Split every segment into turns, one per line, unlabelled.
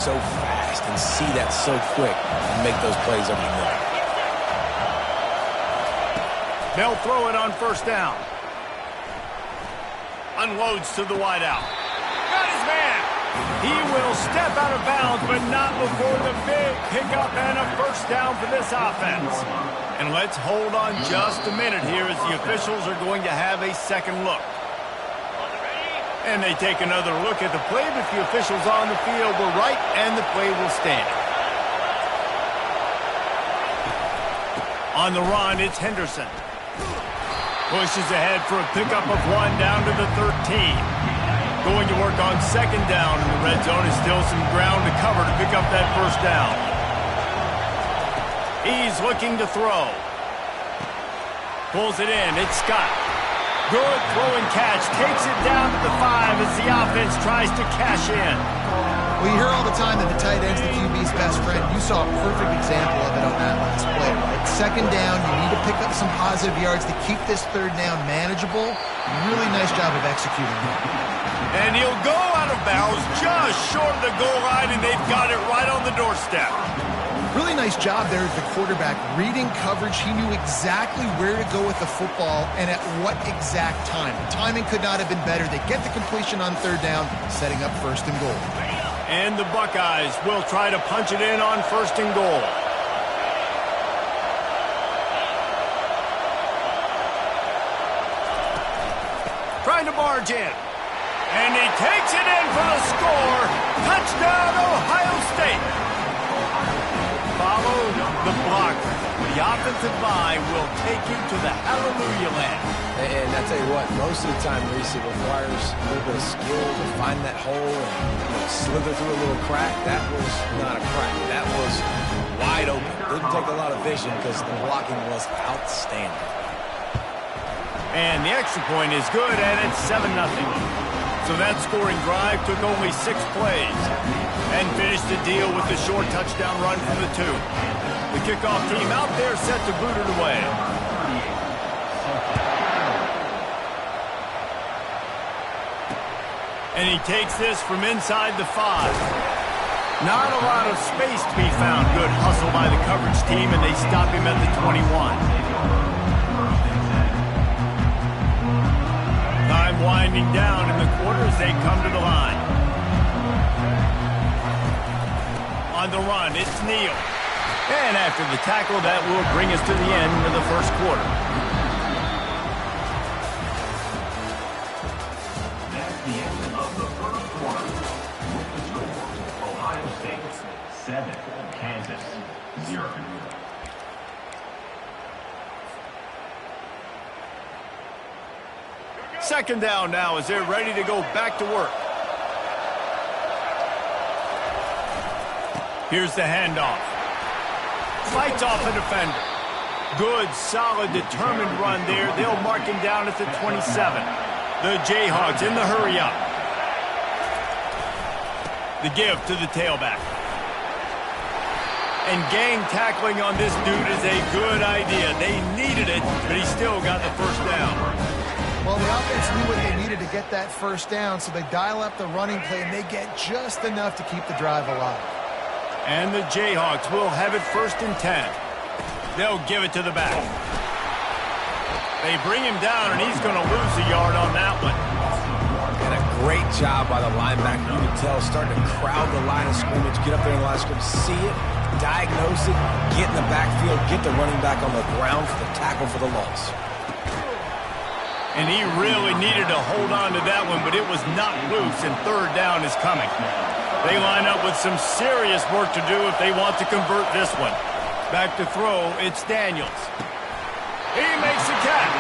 So fast and see that so quick and make those plays over the middle.
They'll throw it on first down. Unloads to the wideout. Got his man. He will step out of bounds, but not before the big pickup and a first down for this offense. And let's hold on just a minute here as the officials are going to have a second look. And they take another look at the play, but the officials on the field were right, and the play will stand. On the run, it's Henderson. Pushes ahead for a pickup of 1 down to the 13. Going to work on second down, and the red zone is still some ground to cover to pick up that first down. He's looking to throw. Pulls it in. It's Scott. Good throw and catch. Takes it down to the 5 as the offense tries to cash in.
Well, you hear all the time that the tight end's the QB's best friend. You saw a perfect example of it on that last play, right? Second down, you need to pick up some positive yards to keep this third down manageable. Really nice job of executing that.
And he'll go out of bounds just short of the goal line, and they've got it right on the doorstep.
Really nice job there as the quarterback. Reading coverage, he knew exactly where to go with the football and at what exact time. The timing could not have been better. They get the completion on third down, setting up first and goal.
And the Buckeyes will try to punch it in on first and goal. Trying to barge in. And he takes it in for the score. Touchdown, Ohio State. Follow the blocker. The offensive line will take you to the hallelujah land.
And I tell you what, most of the time, Reese, it requires a little bit of skill to find that hole and slither through a little crack. That was not a crack. That was wide open. Didn't take a lot of vision because the blocking was outstanding.
And the extra point is good, and it's 7-0. So that scoring drive took only 6 plays and finished the deal with the short touchdown run from the 2. The kickoff team out there set to boot it away. And he takes this from inside the 5. Not a lot of space to be found. Good hustle by the coverage team, and they stop him at the 21. Time winding down in the quarter as they come to the line. On the run, it's Neal. And after the tackle, that will bring us to the end of the first quarter.
That's the end of the first quarter. With the score, Ohio State 7, Kansas 0.
Second down now as they're ready to go back to work. Here's the handoff. Fights off a defender. Good, solid, determined run there. They'll mark him down at the 27. The Jayhawks in the hurry-up. The give to the tailback. And gang tackling on this dude is a good idea. They needed it, but he still got the first down.
Well, the offense knew what they needed to get that first down, so they dial up the running play, and they get just enough to keep the drive alive.
And the Jayhawks will have it 1st and 10. They'll give it to the back. They bring him down, and he's going to lose a yard on that one.
And a great job by the linebacker. You can tell, starting to crowd the line of scrimmage, get up there in the line of scrimmage, see it, diagnose it, get in the backfield, get the running back on the ground for the tackle for the loss.
And he really needed to hold on to that one, but it was not loose, and third down is coming. They line up with some serious work to do if they want to convert this one. Back to throw, it's Daniels. He makes a catch.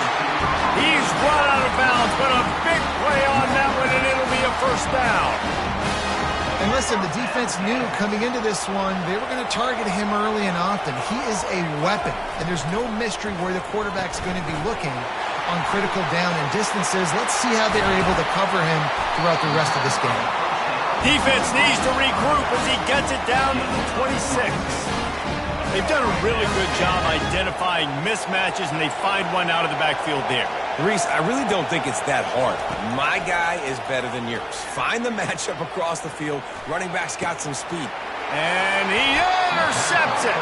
He's run out of bounds, but a big play on that one, and it'll be a first down.
And listen, the defense knew coming into this one, they were going to target him early and often. He is a weapon, and there's no mystery where the quarterback's going to be looking on critical down and distances. Let's see how they're able to cover him throughout the rest of this game.
Defense needs to regroup as he gets it down to the 26. They've done a really good job identifying mismatches, and they find one out of the backfield there.
Reese, I really don't think it's that hard. My guy is better than yours. Find the matchup across the field. Running back's got some speed.
And he intercepts it.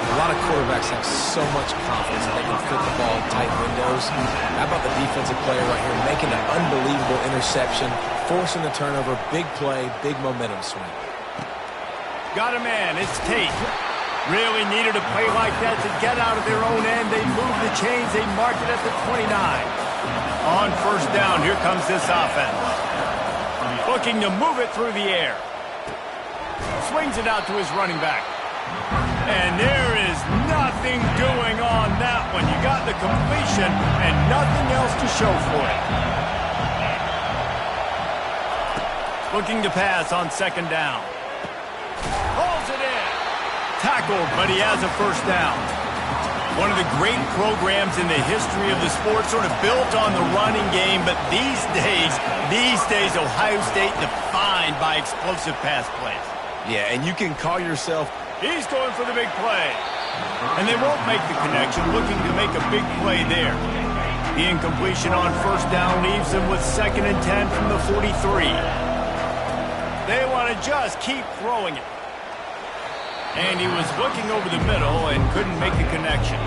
A lot of quarterbacks have so much confidence that they can fit the ball in tight windows. How about the defensive player right here making an unbelievable interception, forcing the turnover, big play, big momentum swing.
Got a man. It's Tate. Really needed a play like that to get out of their own end. They moved the chains. They marked it at the 29. On first down, here comes this offense. Looking to move it through the air. Swings it out to his running back. And there is nothing doing on that one. You got the completion and nothing else to show for it. Looking to pass on second down. Holds it in. Tackled, but he has a first down. One of the great programs in the history of the sport, sort of built on the running game, but these days, Ohio State defined by explosive pass plays.
Yeah, and you can call yourself...
He's going for the big play. And they won't make the connection, looking to make a big play there. The incompletion on first down leaves them with 2nd and 10 from the 43. They want to just keep throwing it. And he was looking over the middle and couldn't make the connection.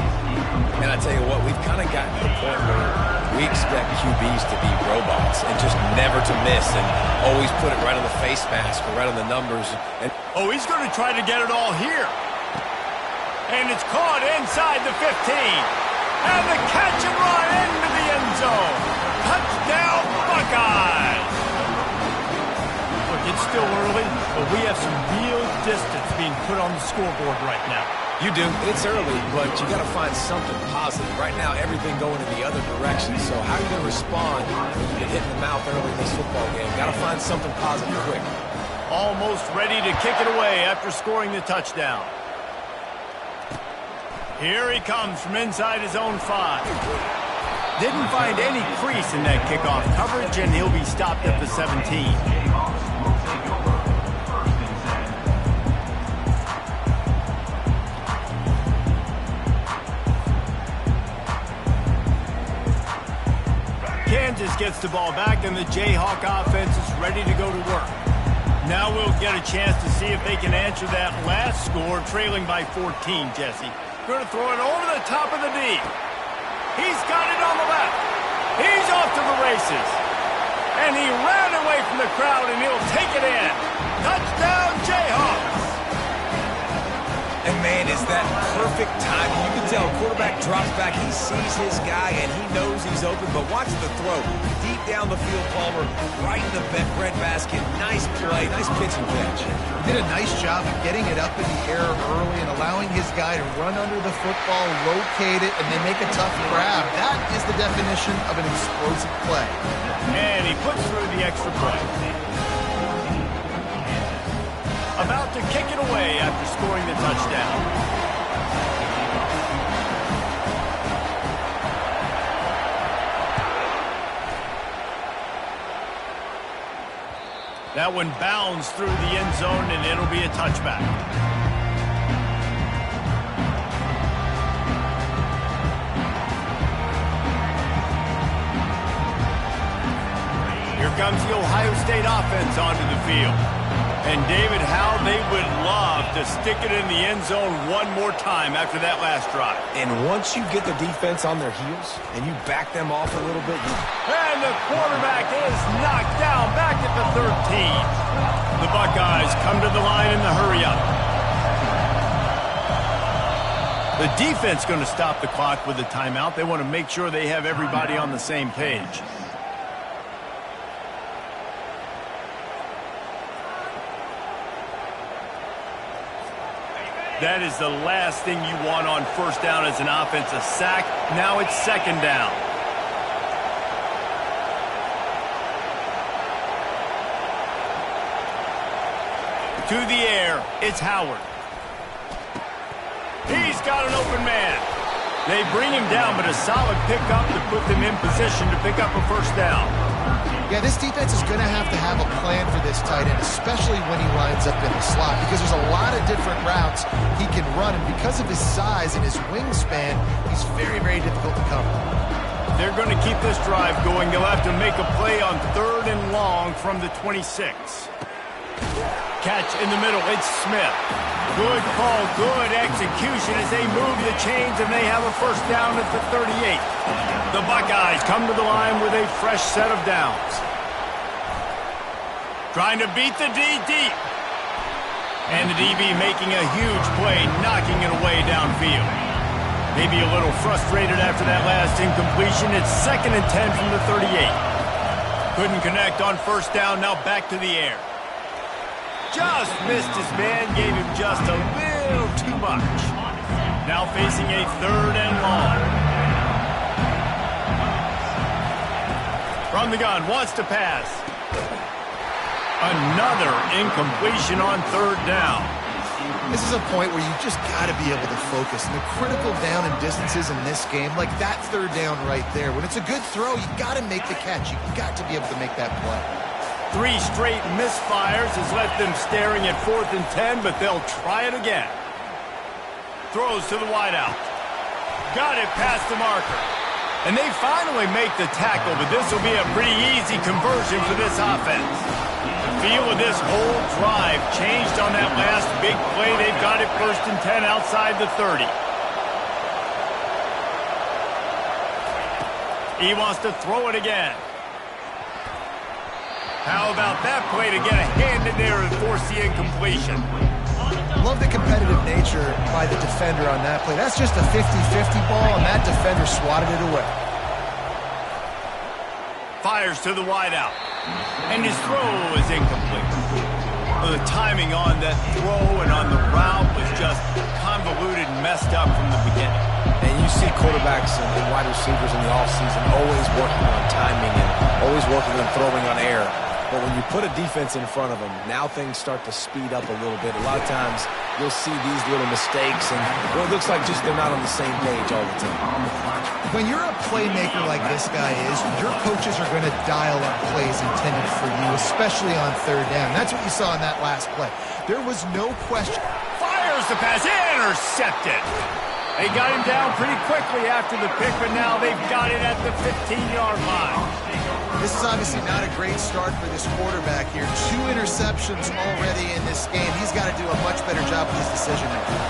And I tell you what, we've kind of gotten to the point where we expect QBs to be robots and just never to miss and always put it right on the face mask or right on the numbers. And
oh, he's going to try to get it all here. And it's caught inside the 15. And the catch and run into the end zone. Touchdown, Buckeyes. Look, it's still early, but we have some real distance being put on the scoreboard right now.
you do. It's early, but you got to find something positive. Right now, everything going in the other direction. So how are you going to respond when you get hit in the mouth early in this football game? Got to find something positive quick.
Almost ready to kick it away after scoring the touchdown. Here he comes from inside his own 5. Didn't find any crease in that kickoff coverage, and he'll be stopped at the 17. Kansas gets the ball back, and the Jayhawk offense is ready to go to work. Now we'll get a chance to see if they can answer that last score, trailing by 14, Jesse. Going to throw it over the top of the D. He's got it on the left. He's off to the races. And he ran away from the crowd, and he'll take it in. Touchdown, Jayhawks.
And, man, is that perfect timing. You can tell quarterback drops back. He sees his guy, and he knows he's open. But watch the throw. Deep down the field, Palmer, right in the breadbasket. Nice play, nice pitch and catch.
He did a nice job of getting it up in the air early and allowing his guy to run under the football, locate it, and then make a tough grab. That is the definition of an explosive play.
And he puts through the extra point. About to kick it away after scoring the touchdown. That one bounds through the end zone, and it'll be a touchback. Here comes the Ohio State offense onto the field. And, David, how they would love to stick it in the end zone one more time after that last drive.
And once you get the defense on their heels and you back them off a little bit.
And the quarterback is knocked down back at the 13. The Buckeyes come to the line in the hurry-up. The defense going to stop the clock with a timeout. They want to make sure they have everybody on the same page. That is the last thing you want on first down as an offense, a sack. Now it's second down. To the air, it's Howard. He's got an open man. They bring him down, but a solid pickup to put them in position to pick up a first down.
Yeah, this defense is going to have a plan for this tight end, especially when he lines up in the slot, because there's a lot of different routes he can run, and because of his size and his wingspan, he's very, very difficult to cover.
They're going to keep this drive going. They'll have to make a play on 3rd and long from the 26. Catch in the middle. It's Smith. Good call, good execution as they move the chains, and they have a first down at the 38. The Buckeyes come to the line with a fresh set of downs. Trying to beat the D deep. And the DB making a huge play, knocking it away downfield. Maybe a little frustrated after that last incompletion. It's 2nd and 10 from the 38. Couldn't connect on first down, now back to the air. Just missed his man, gave him just a little too much. Now facing a 3rd and long. From the gun, wants to pass. Another incompletion on 3rd down.
This is a point where you just got to be able to focus. And the critical down and distances in this game, like that 3rd down right there, when it's a good throw, you got to make the catch. You got to be able to make that play.
3 straight misfires has left them staring at 4th and 10, but they'll try it again. Throws to the wideout. Got it past the marker. And they finally make the tackle, but this will be a pretty easy conversion for this offense. The feel of this whole drive changed on that last big play. They've got it 1st and 10 outside the 30. He wants to throw it again. How about that play to get a hand in there and force the incompletion?
Love the competitive nature by the defender on that play. That's just a 50-50 ball, and that defender swatted it away.
Fires to the wideout. And his throw is incomplete. The timing on that throw and on the route was just convoluted and messed up from the beginning.
And you see quarterbacks and wide receivers in the offseason always working on timing and always working on throwing on air. But when you put a defense in front of them, now things start to speed up a little bit. A lot of times you'll see these little mistakes, and well, it looks like just they're not on the same page all the time.
When you're a playmaker like this guy is, your coaches are going to dial up plays intended for you, especially on 3rd down. That's what you saw in that last play. There was no question.
Fires the pass, intercepted. They got him down pretty quickly after the pick, but now they've got it at the 15-yard line.
This is obviously not a great start for this quarterback here. 2 interceptions already in this game. He's got to do a much better job with his decision-making.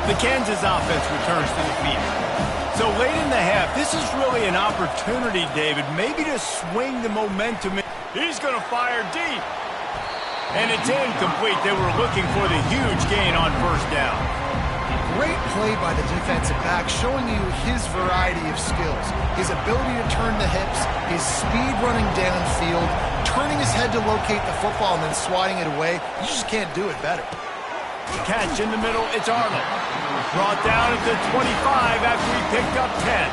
The Kansas offense returns to the field. So late in the half, this is really an opportunity, David, maybe to swing the momentum. He's going to fire deep. And it's incomplete. They were looking for the huge gain on first down.
Great play by the defensive back, showing you his variety of skills. His ability to turn the hips, his speed running downfield, turning his head to locate the football and then swatting it away. You just can't do it better.
Catch in the middle, it's Arnold. Brought down at the 25 after he picked up 10.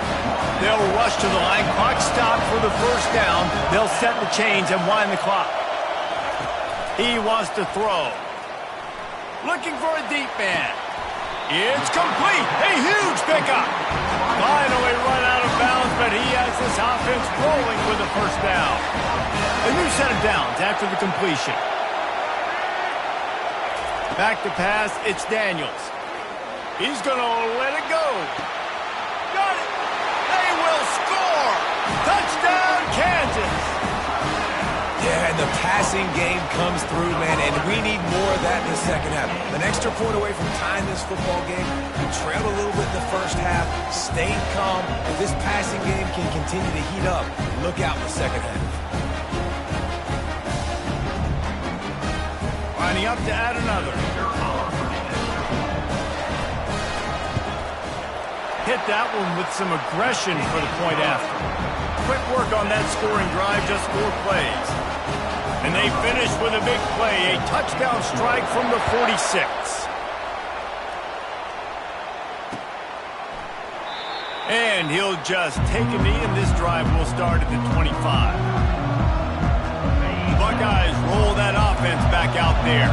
They'll rush to the line, clock stopped for the first down. They'll set the chains and wind the clock. He wants to throw. Looking for a deep man. It's complete. A huge pickup. Finally run out of bounds, but he has this offense rolling with a first down. A new set of downs after the completion. Back to pass, it's Daniels. He's going to let it go. Got it. They will score. Touchdown, Kansas.
Yeah, and the passing game comes through, man, and we need more of that in the second half. An extra point away from tying this football game. We trailed a little bit in the first half, stayed calm. If this passing game can continue to heat up, look out in the second half.
Lining up to add another. Hit that one with some aggression for the point after. Quick work on that scoring drive, just 4 plays. And they finish with a big play, a touchdown strike from the 46. And he'll just take a knee, and this drive will start at the 25. Buckeyes roll that offense back out there.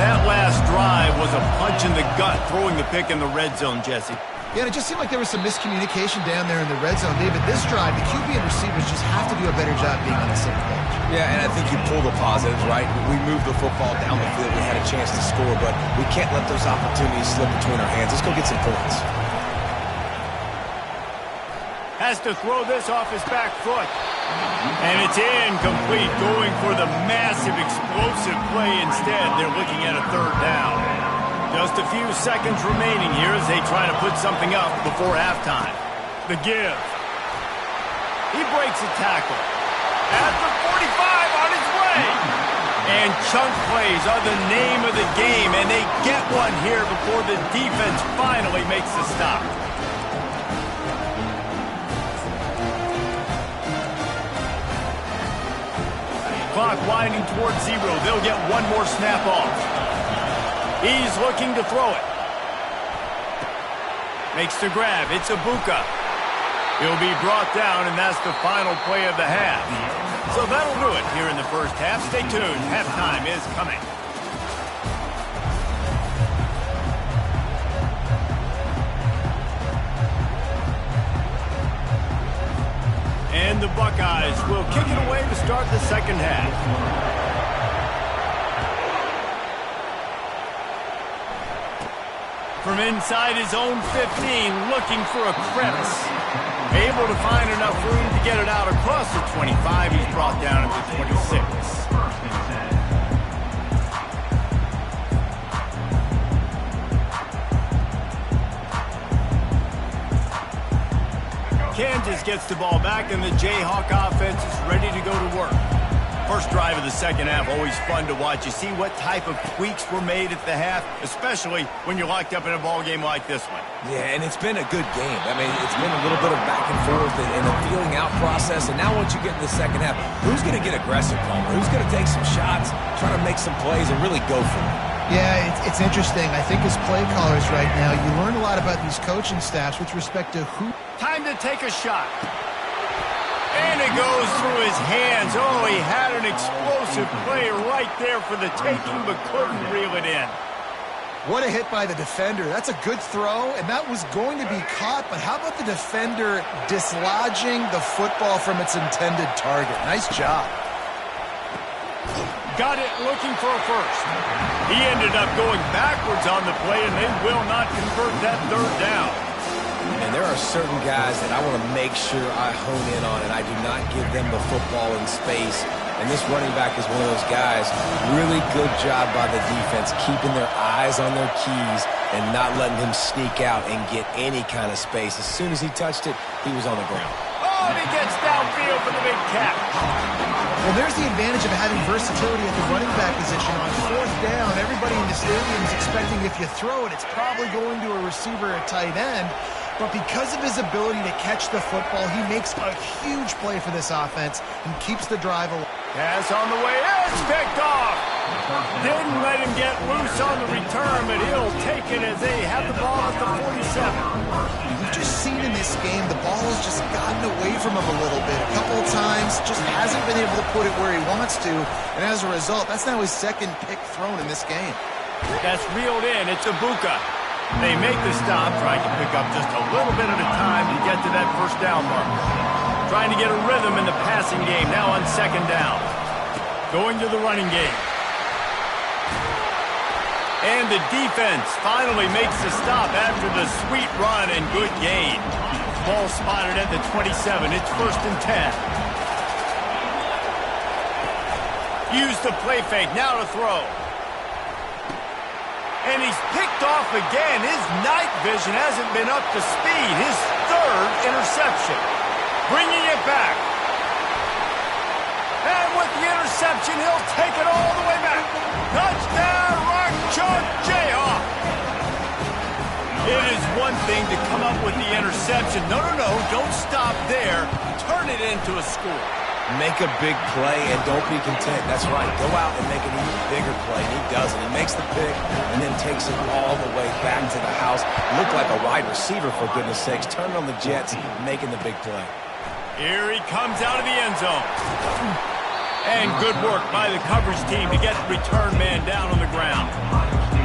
That last drive was a punch in the gut, throwing the pick in the red zone, Jesse.
Yeah, and it just seemed like there was some miscommunication down there in the red zone. David, this drive, the QB and receivers just have to do a better job being on the same page.
Yeah, and I think you pull the positives, right? We moved the football down the field. We had a chance to score, but we can't let those opportunities slip between our hands. Let's go get some points.
Has to throw this off his back foot. And it's incomplete, going for the massive explosive play instead. They're looking at a third down. Just a few seconds remaining here as they try to put something up before halftime. The give. He breaks a tackle. At the 45 on his way. And chunk plays are the name of the game, and they get one here before the defense finally makes the stop. Clock winding towards 0. They'll get one more snap off. He's looking to throw it. Makes the grab. It's Ibuka. He'll be brought down, and that's the final play of the half. So that'll do it here in the first half. Stay tuned. Halftime is coming. And the Buckeyes will kick it away to start the second half. From inside his own 15, looking for a crevice. Able to find enough room to get it out across the 25. He's brought down at the 26. Kansas gets the ball back, and the Jayhawk offense is ready to go to work. First drive of the second half, always fun to watch. You see what type of tweaks were made at the half, especially when you're locked up in a ball game like this one.
Yeah, and it's been a good game. I mean, it's been a little bit of back and forth and a feeling out process. And now once you get in the second half, who's going to get aggressive, Palmer? Who's going to take some shots, try to make some plays, and really go for it?
Yeah, it's interesting. I think as play callers right now, you learn a lot about these coaching staffs with respect to who.
Time to take a shot. And it goes through his hands. Oh, he had an explosive play right there for the taking, but couldn't reel it in.
What a hit by the defender. That's a good throw, and that was going to be caught, but how about the defender dislodging the football from its intended target? Nice job.
Got it looking for a first. He ended up going backwards on the play, and they will not convert that third down.
And there are certain guys that I want to make sure I hone in on, and I do not give them the football in space. And this running back is one of those guys. Really good job by the defense, keeping their eyes on their keys and not letting him sneak out and get any kind of space. As soon as he touched it, he was on the ground.
Oh, and he gets downfield for the big catch.
Well, there's the advantage of having versatility at the running back position. On fourth down, everybody in the stadium is expecting if you throw it, it's probably going to a receiver at tight end. But because of his ability to catch the football, he makes a huge play for this offense and keeps the drive alive.
Pass on the way. It's picked off. Didn't let him get loose on the return, but he'll take it as they have the ball at the 47.
We've just seen in this game, the ball has just gotten away from him a little bit. A couple of times, just hasn't been able to put it where he wants to. And as a result, that's now his second pick thrown in this game.
That's reeled in. It's Ibuka. They make the stop, trying to pick up just a little bit at a time to get to that first down marker. Trying to get a rhythm in the passing game, now on second down. Going to the running game. And the defense finally makes the stop after the sweet run and good gain. Ball spotted at the 27. It's 1st and 10. Use the play fake, now to throw. And he's picked off again. His night vision hasn't been up to speed. His third interception. Bringing it back. And with the interception, he'll take it all the way back. Touchdown, Rock Chalk Jayhawk. It is one thing to come up with the interception. No, don't stop there. Turn it into a score.
Make a big play and don't be content. That's right. Go out and make an even bigger play. And he does it. He makes the pick and then takes it all the way back to the house. Looked like a wide receiver, for goodness sakes. Turning on the Jets, making the big play.
Here he comes out of the end zone. And good work by the coverage team to get the return man down on the ground.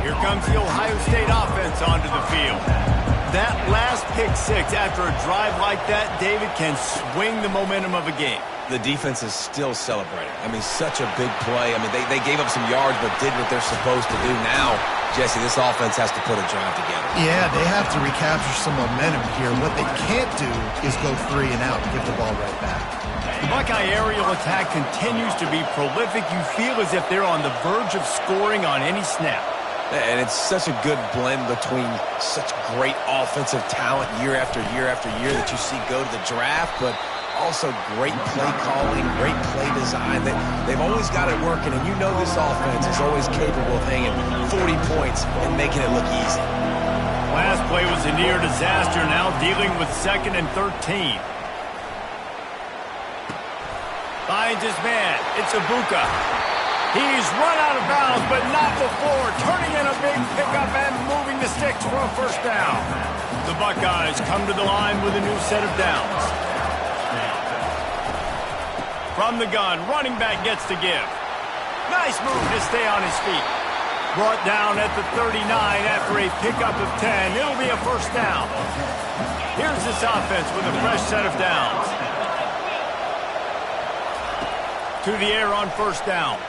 Here comes the Ohio State offense onto the field. That last pick six after a drive like that, David, can swing the momentum of a game.
The defense is still celebrating. I mean, such a big play. I mean, they gave up some yards but did what they're supposed to do. Now, Jesse, this offense has to put a drive together.
Yeah, they have to recapture some momentum here. What they can't do is go 3 and out and give the ball right back.
The Buckeye aerial attack continues to be prolific. You feel as if they're on the verge of scoring on any snap.
And it's such a good blend between such great offensive talent year after year after year that you see go to the draft, but also great play calling, great play design. They've always got it working, and you know this offense is always capable of hanging 40 points and making it look easy.
Last play was a near disaster, now dealing with 2nd and 13. Finds his man. It's Ibuka. He's run out of bounds, but not before. Turning in a big pickup and moving the sticks for a first down. The Buckeyes come to the line with a new set of downs. From the gun, running back gets to give. Nice move to stay on his feet. Brought down at the 39 after a pickup of 10. It'll be a first down. Here's this offense with a fresh set of downs. To the air on first down.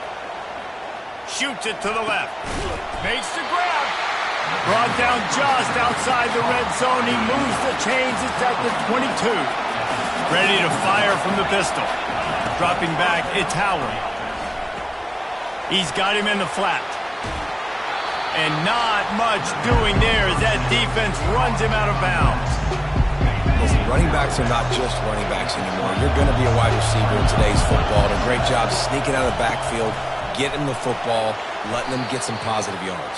Shoots it to the left. Makes the grab. Brought down just outside the red zone. He moves the chains. It's at the 22. Ready to fire from the pistol. Dropping back, it's Howard. He's got him in the flat. And not much doing there as that defense runs him out of bounds.
Listen, running backs are not just running backs anymore. You're going to be a wide receiver in today's football. And a great job sneaking out of the backfield, getting the football, letting them get some positive yards.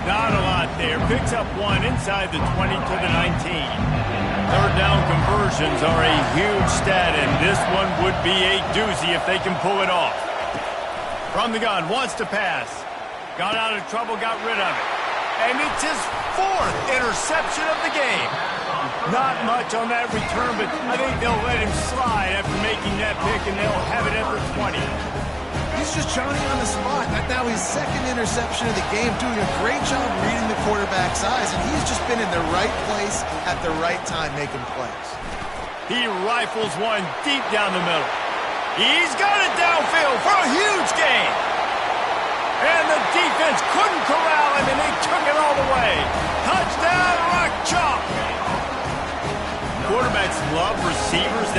Not a lot there. Picks up one inside the 20 to the 19. Third down conversions are a huge stat, and this one would be a doozy if they can pull it off. From the gun, wants to pass. Got out of trouble, got rid of it. And it's his 4th interception of the game. Not much on that return, but I think they'll let him slide after making that pick, and they'll have it at the 20.
He's just Johnny on the spot. Now his 2nd interception of the game, doing a great job reading the quarterback's eyes, and he's just been in the right place at the right time making plays.
He rifles one deep down the middle. He's got it downfield for a huge gain. And the defense couldn't corral him, and they took it all the way. Touchdown, Rock Chalk. Quarterbacks love receivers.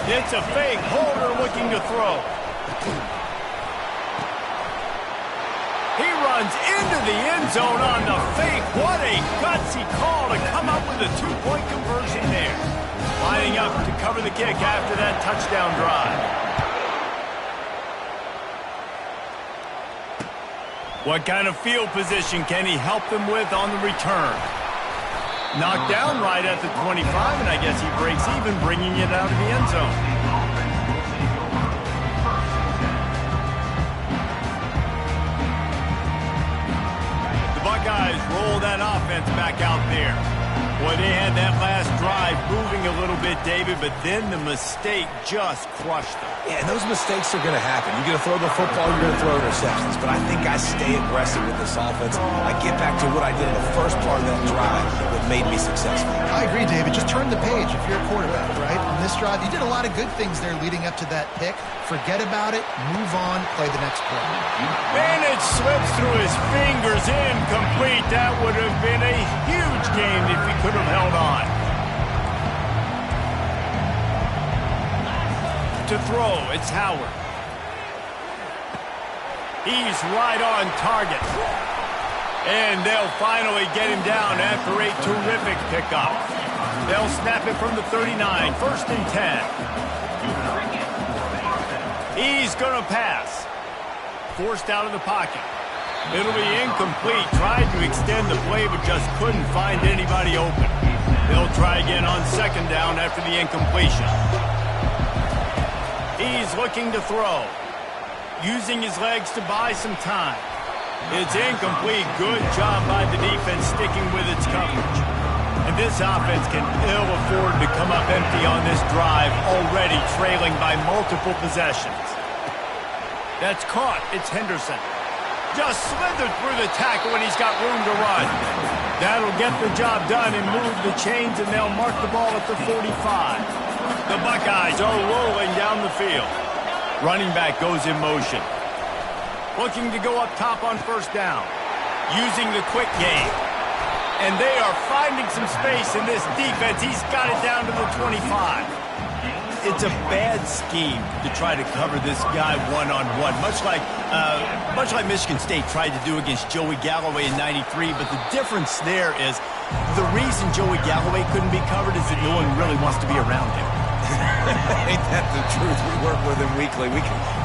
It's a fake. Holder looking to throw. He runs into the end zone on the fake. What a gutsy call to come up with a 2-point conversion there. Lining up to cover the kick after that touchdown drive. What kind of field position can he help them with on the return? Knocked down right at the 25, and I guess he breaks even, bringing it out of the end zone. Buckeyes roll that offense back out there. Boy, they had that last drive moving a little bit, David, but then the mistake just crushed them.
Yeah, and those mistakes are going to happen. You're going to throw the football, you're going to throw interceptions. But I think I stay aggressive with this offense. I get back to what I did in the first part of that drive that made me successful.
I agree, David. Just turn the page if you're a quarterback, right? On this drive, you did a lot of good things there leading up to that pick. Forget about it, move on, play the next play.
And it slips through his fingers, incomplete. That would have been a huge game if he could have held on. To throw, it's Howard. He's right on target. And they'll finally get him down after a terrific pickup. They'll snap it from the 39, 1st and 10. He's going to pass. Forced out of the pocket. It'll be incomplete. Tried to extend the play, but just couldn't find anybody open. They'll try again on 2nd down after the incompletion. He's looking to throw. Using his legs to buy some time. It's incomplete. Good job by the defense sticking with its coverage. And this offense can ill afford to come up empty on this drive, already trailing by multiple possessions. That's caught. It's Henderson. Just slithered through the tackle when he's got room to run. That'll get the job done and move the chains, and they'll mark the ball at the 45. The Buckeyes are rolling down the field. Running back goes in motion. Looking to go up top on first down. Using the quick game. And they are finding some space in this defense. He's got it down to the 25. It's a bad scheme to try to cover this guy one-on-one, much like Michigan State tried to do against Joey Galloway in '93. But the difference there is the reason Joey Galloway couldn't be covered is that no one really wants to be around him.
Ain't that the truth? We work with him weekly.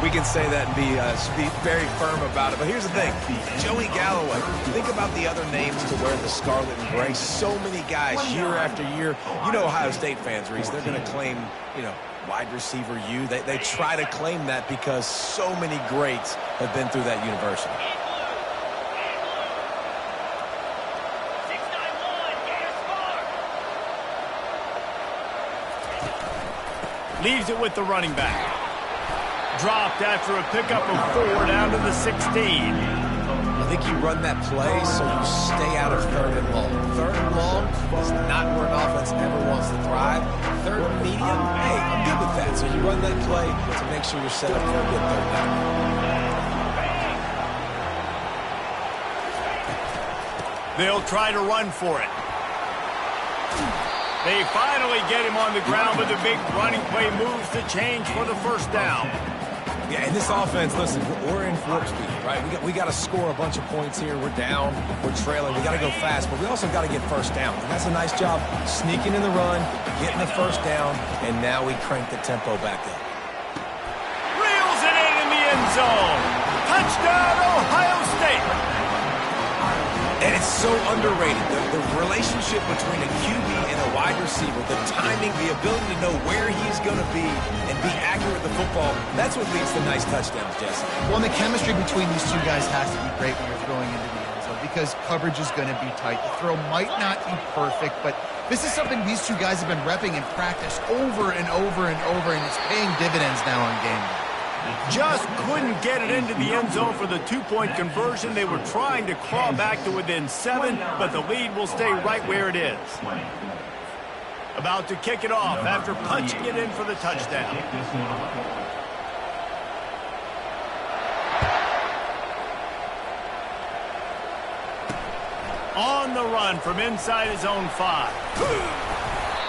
We can say that and be very firm about it. But here's the thing. Joey Galloway, think about the other names to wear the scarlet and gray. So many guys year after year. You know Ohio State fans, Reese, they're going to claim, wide receiver U. They try to claim that because so many greats have been through that university.
Leaves it with the running back. Dropped after a pickup of 4 down to the 16.
I think you run that play so you stay out of 3rd and long. 3rd and long is not where an offense ever wants to thrive. 3rd and medium, hey, I'm good with that. So you run that play to make sure you're set up for a good 3rd down.
They'll try to run for it. They finally get him on the ground, but the big running play moves the change for the first down.
Yeah, in this offense, listen, we're in warp speed, right? We got to score a bunch of points here. We're down. We're trailing. We got to go fast, but we also got to get first down. And that's a nice job sneaking in the run, getting the first down, and now we crank the tempo back up.
Reels it in the end zone. Touchdown, Ohio State.
And it's so underrated, the relationship between a QB and a wide receiver, the timing, the ability to know where he's going to be and be accurate with the football, that's what leads to nice touchdowns, Jesse.
Well, and the chemistry between these two guys has to be great when you're throwing into the end zone because coverage is going to be tight. The throw might not be perfect, but this is something these two guys have been repping in practice over and over and over, and it's paying dividends now on game day.
Just couldn't get it into the end zone for the 2-point conversion. They were trying to claw back to within 7, but the lead will stay right where it is. About to kick it off after punching it in for the touchdown. On the run from inside his own 5.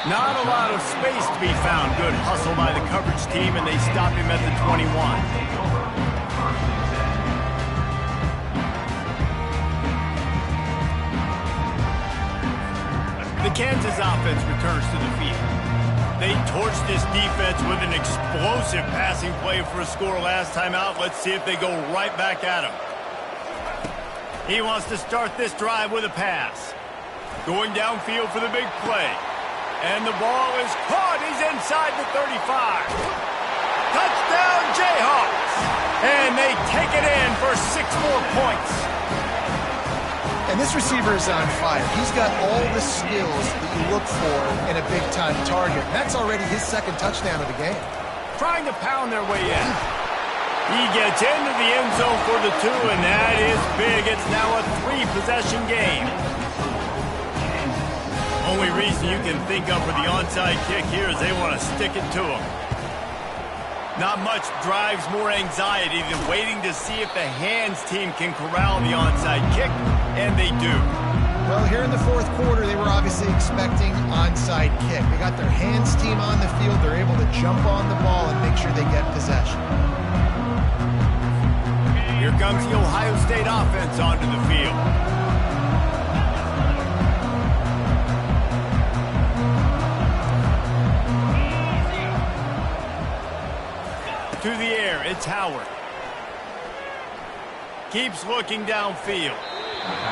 Not a lot of space to be found. Good hustle by the coverage team, and they stop him at the 21. The Kansas offense returns to the field. They torched this defense with an explosive passing play for a score last time out. Let's see if they go right back at him. He wants to start this drive with a pass. Going downfield for the big play. And the ball is caught. He's inside the 35. Touchdown, Jayhawks. And they take it in for 6 more points.
And this receiver is on fire. He's got all the skills that you look for in a big-time target. That's already his 2nd touchdown of the game.
Trying to pound their way in. He gets into the end zone for the 2, and that is big. It's now a 3-possession game. Only reason you can think of for the onside kick here is they want to stick it to him. Not much drives more anxiety than waiting to see if the hands team can corral the onside kick, and they do.
Well, here in the 4th quarter, they were obviously expecting onside kick. They got their hands team on the field. They're able to jump on the ball and make sure they get possession.
Here comes the Ohio State offense onto the field. To the air, it's Howard. Keeps looking downfield.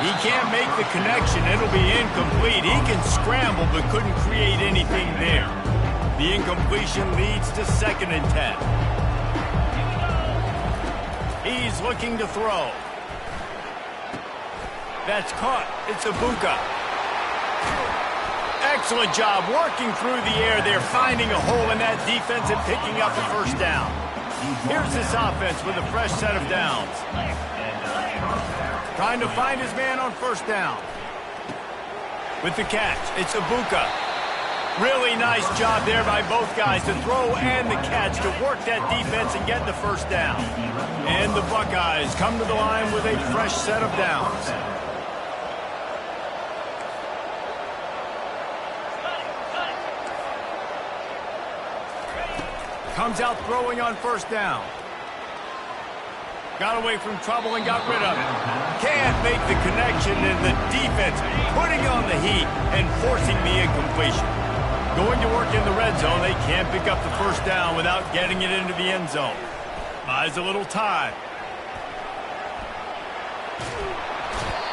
He can't make the connection. It'll be incomplete. He can scramble but couldn't create anything there. The incompletion leads to 2nd and 10. He's looking to throw. That's caught. It's Ibuka. Excellent job working through the air. They're finding a hole in that defense and picking up the first down. Here's this offense with a fresh set of downs. Trying to find his man on first down. With the catch, it's Ibuka. Really nice job there by both guys to throw and the catch to work that defense and get the first down. And the Buckeyes come to the line with a fresh set of downs. Comes out throwing on first down. Got away from trouble and got rid of it. Can't make the connection, and the defense putting on the heat and forcing the incompletion. Going to work in the red zone, they can't pick up the first down without getting it into the end zone. Buys a little time.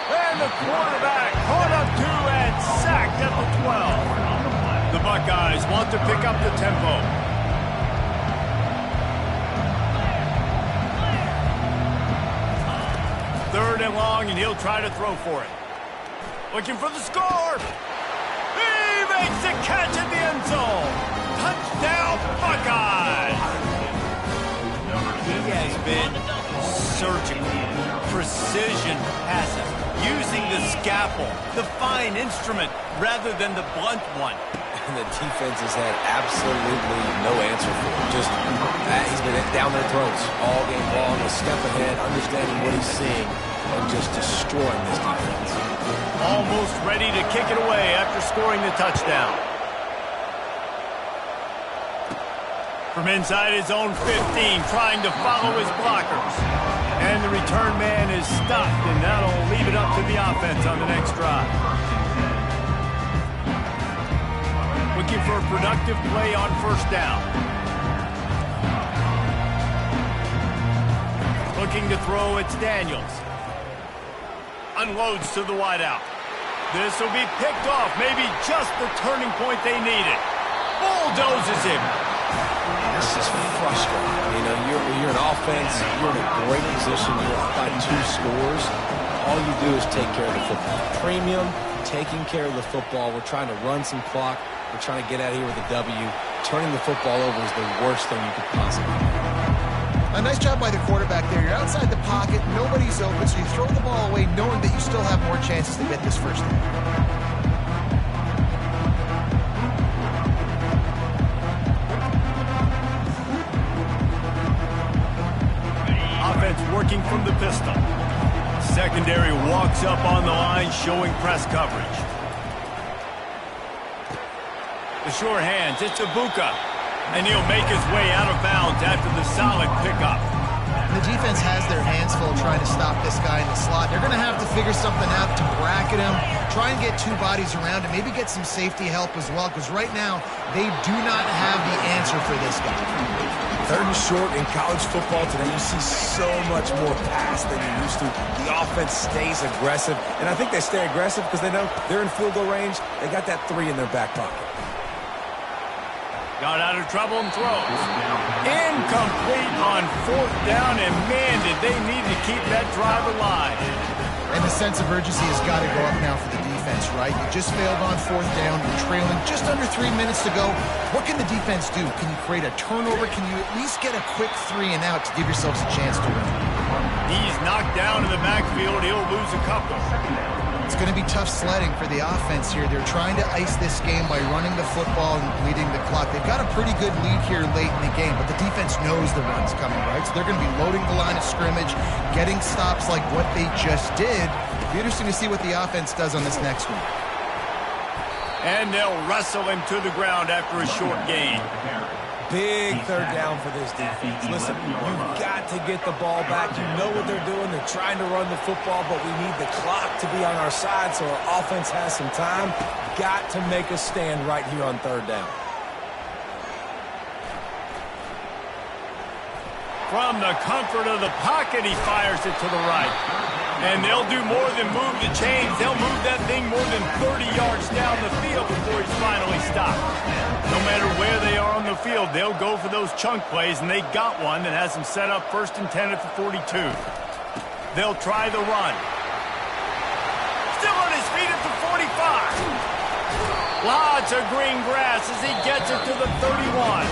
And the quarterback caught up to and sacked at the 12. The Buckeyes want to pick up the tempo. Third and long, and he'll try to throw for it. Looking for the score. He makes the catch in the end zone. Touchdown, Buckeyes. He has been surgical, precision passes, using the scalpel, the fine instrument, rather than the blunt one.
And the defense has had absolutely no answer for him. Just, he's been down their throats all game long, a step ahead, understanding what he's seeing, and just destroying this defense.
Almost ready to kick it away after scoring the touchdown. From inside his own 15, trying to follow his blockers. And the return man is stopped, and that'll leave it up to the offense on the next drive. Looking for a productive play on first down. Looking to throw, it's Daniels. Unloads to the wideout. This will be picked off, maybe just the turning point they needed. Bulldozes him.
This is frustrating. You know, you're an offense, you're in a great position, you're up by 2 scores. All you do is take care of the football. Premium, taking care of the football. We're trying to run some clock. We're trying to get out of here with a W. Turning the football over is the worst thing you could possibly do.
A nice job by the quarterback there. You're outside the pocket, nobody's open, so you throw the ball away knowing that you still have more chances to get this first down.
Offense working from the pistol. Secondary walks up on the line, showing press coverage. The sure hands, it's Ibuka. And he'll make his way out of bounds after the solid pickup.
The defense has their hands full trying to stop this guy in the slot. They're going to have to figure something out to bracket him, try and get 2 bodies around him, maybe get some safety help as well, because right now they do not have the answer for this guy.
Third and short in college football today, you see so much more pass than you used to. The offense stays aggressive, and I think they stay aggressive because they know they're in field goal range. They got that 3 in their back pocket.
Got out of trouble and throws. Incomplete on 4th down, and man, did they need to keep that drive alive.
And the sense of urgency has got to go up now for the defense, right? You just failed on 4th down. You're trailing just under 3 minutes to go. What can the defense do? Can you create a turnover? Can you at least get a quick 3 and out to give yourselves a chance to win?
He's knocked down in the backfield. He'll lose a couple.
It's going to be tough sledding for the offense here. They're trying to ice this game by running the football and bleeding the clock. They've got a pretty good lead here late in the game, but the defense knows the run's coming, right? So they're going to be loading the line of scrimmage, getting stops like what they just did. It'll be interesting to see what the offense does on this next one.
And they'll wrestle him to the ground after a short gain.
Big 3rd down for this defense. Listen, you've got to get the ball back. You know what they're doing. They're trying to run the football, but we need the clock to be on our side so our offense has some time. Got to make a stand right here on 3rd down.
From the comfort of the pocket, he fires it to the right. And they'll do more than move the chains. They'll move that thing more than 30 yards down the field before he's finally stopped. No matter where they are on the field, they'll go for those chunk plays, and they got one that has them set up 1st and 10 at the 42. They'll try the run. Still on his feet at the 45. Lots of green grass as he gets it to the 31.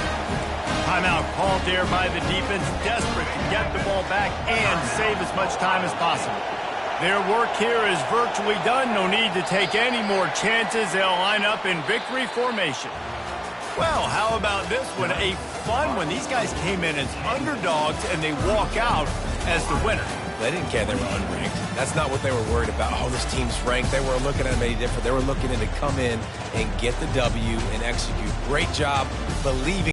Timeout called there by the defense, desperate to get the ball back and save as much time as possible. Their work here is virtually done. No need to take any more chances. They'll line up in victory formation. Well, how about this one? A fun one. These guys came in as underdogs, and they walk out as the winner.
They didn't care they were unranked. That's not what they were worried about. Oh, this team's ranked. They weren't looking at them any different. They were looking at to come in and get the W and execute. Great job believing.